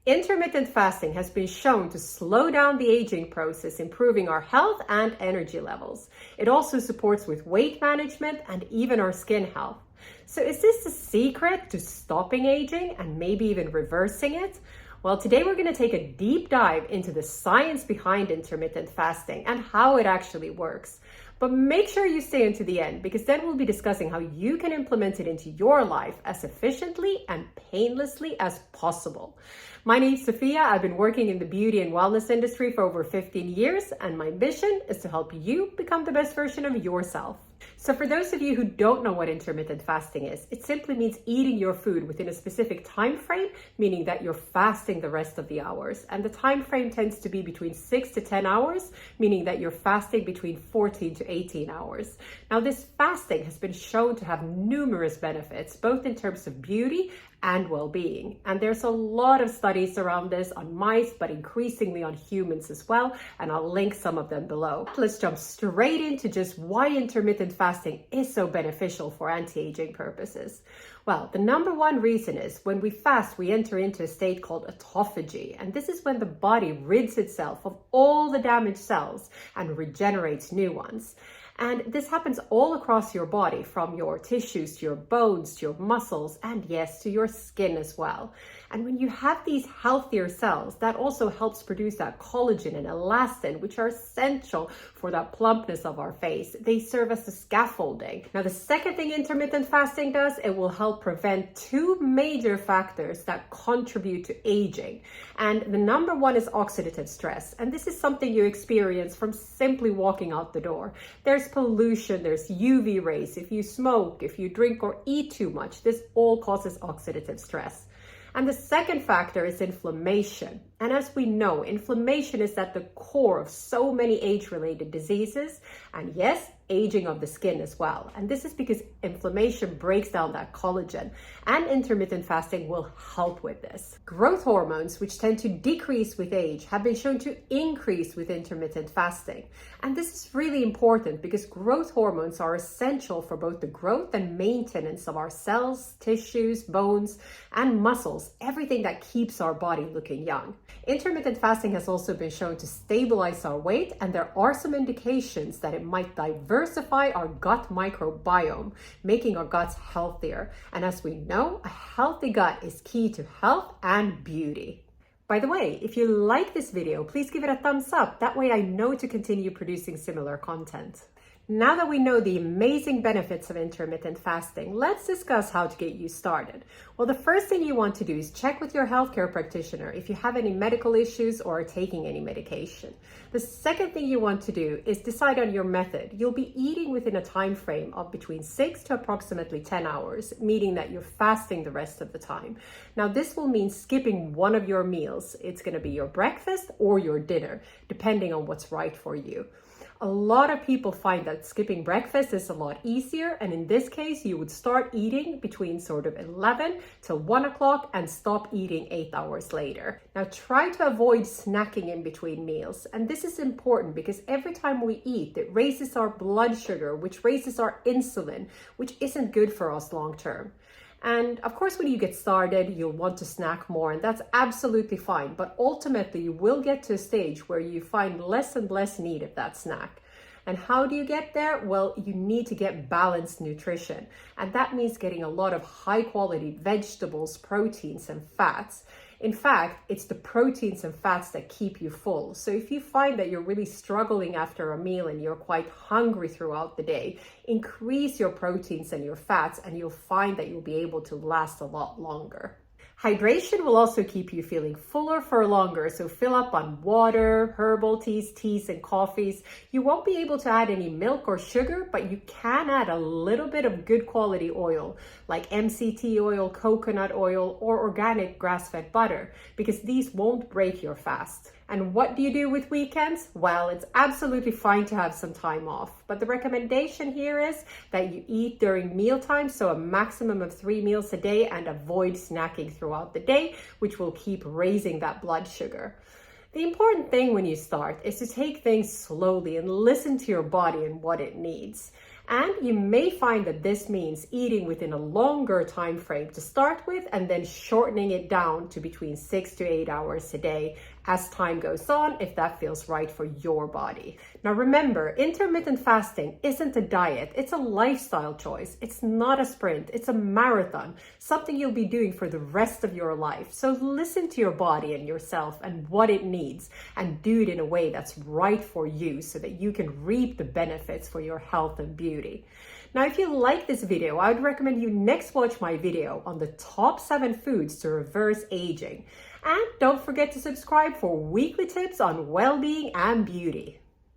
Intermittent fasting has been shown to slow down the aging process, improving our health and energy levels. It also supports with weight management and even our skin health. So is this the secret to stopping aging and maybe even reversing it? Well, today we're going to take a deep dive into the science behind intermittent fasting and how it actually works. But make sure you stay until the end, because then we'll be discussing how you can implement it into your life as efficiently and painlessly as possible. My name is Sophia. I've been working in the beauty and wellness industry for over 15 years, and my mission is to help you become the best version of yourself. So for those of you who don't know what intermittent fasting is, it simply means eating your food within a specific time frame, meaning that you're fasting the rest of the hours. And the time frame tends to be between 6 to 10 hours, meaning that you're fasting between 14 to 18 hours. Now, this fasting has been shown to have numerous benefits, both in terms of beauty and well-being. And there's a lot of studies around this on mice, but increasingly on humans as well. And I'll link some of them below. Let's jump straight into just why intermittent fasting is so beneficial for anti-aging purposes. Well, the number one reason is when we fast, we enter into a state called autophagy. And this is when the body rids itself of all the damaged cells and regenerates new ones. And this happens all across your body, from your tissues to your bones, to your muscles, and yes, to your skin as well. And when you have these healthier cells, that also helps produce that collagen and elastin, which are essential for that plumpness of our face. They serve as the scaffolding. Now, the second thing intermittent fasting does, it will help prevent two major factors that contribute to aging. And the number one is oxidative stress. And this is something you experience from simply walking out the door. There's pollution, there's UV rays. If you smoke, if you drink or eat too much, this all causes oxidative stress. And the second factor is inflammation. And as we know, inflammation is at the core of so many age-related diseases, and yes, aging of the skin as well. And this is because inflammation breaks down that collagen, and intermittent fasting will help with this. Growth hormones, which tend to decrease with age, have been shown to increase with intermittent fasting. And this is really important because growth hormones are essential for both the growth and maintenance of our cells, tissues, bones, and muscles, everything that keeps our body looking young. Intermittent fasting has also been shown to stabilize our weight, and there are some indications that it might diversify our gut microbiome, making our guts healthier. And as we know, a healthy gut is key to health and beauty. By the way, if you like this video, please give it a thumbs up. That way I know to continue producing similar content. Now that we know the amazing benefits of intermittent fasting, let's discuss how to get you started. Well, the first thing you want to do is check with your healthcare practitioner if you have any medical issues or are taking any medication. The second thing you want to do is decide on your method. You'll be eating within a time frame of between 6 to approximately 10 hours, meaning that you're fasting the rest of the time. Now, this will mean skipping one of your meals. It's going to be your breakfast or your dinner, depending on what's right for you. A lot of people find that skipping breakfast is a lot easier, and in this case you would start eating between sort of 11 to 1 o'clock and stop eating 8 hours later. Now, try to avoid snacking in between meals, and this is important because every time we eat, it raises our blood sugar, which raises our insulin, which isn't good for us long term. And of course, when you get started, you'll want to snack more, and that's absolutely fine. But ultimately, you will get to a stage where you find less and less need of that snack. And how do you get there? Well, you need to get balanced nutrition. And that means getting a lot of high quality vegetables, proteins, and fats. In fact, it's the proteins and fats that keep you full. So if you find that you're really struggling after a meal and you're quite hungry throughout the day, increase your proteins and your fats, and you'll find that you'll be able to last a lot longer. Hydration will also keep you feeling fuller for longer, so fill up on water, herbal teas, and coffees. You won't be able to add any milk or sugar, but you can add a little bit of good quality oil, like MCT oil, coconut oil, or organic grass-fed butter, because these won't break your fast. And what do you do with weekends? Well, it's absolutely fine to have some time off, but the recommendation here is that you eat during mealtime, so a maximum of 3 meals a day, and avoid snacking throughout the day, which will keep raising that blood sugar. The important thing when you start is to take things slowly and listen to your body and what it needs. And you may find that this means eating within a longer time frame to start with and then shortening it down to between 6 to 8 hours a day as time goes on, if that feels right for your body. Now remember, intermittent fasting isn't a diet, it's a lifestyle choice. It's not a sprint, it's a marathon, something you'll be doing for the rest of your life. So listen to your body and yourself and what it needs, and do it in a way that's right for you so that you can reap the benefits for your health and beauty. Now, if you like this video, I would recommend you next watch my video on the top 7 foods to reverse aging. And don't forget to subscribe for weekly tips on well-being and beauty.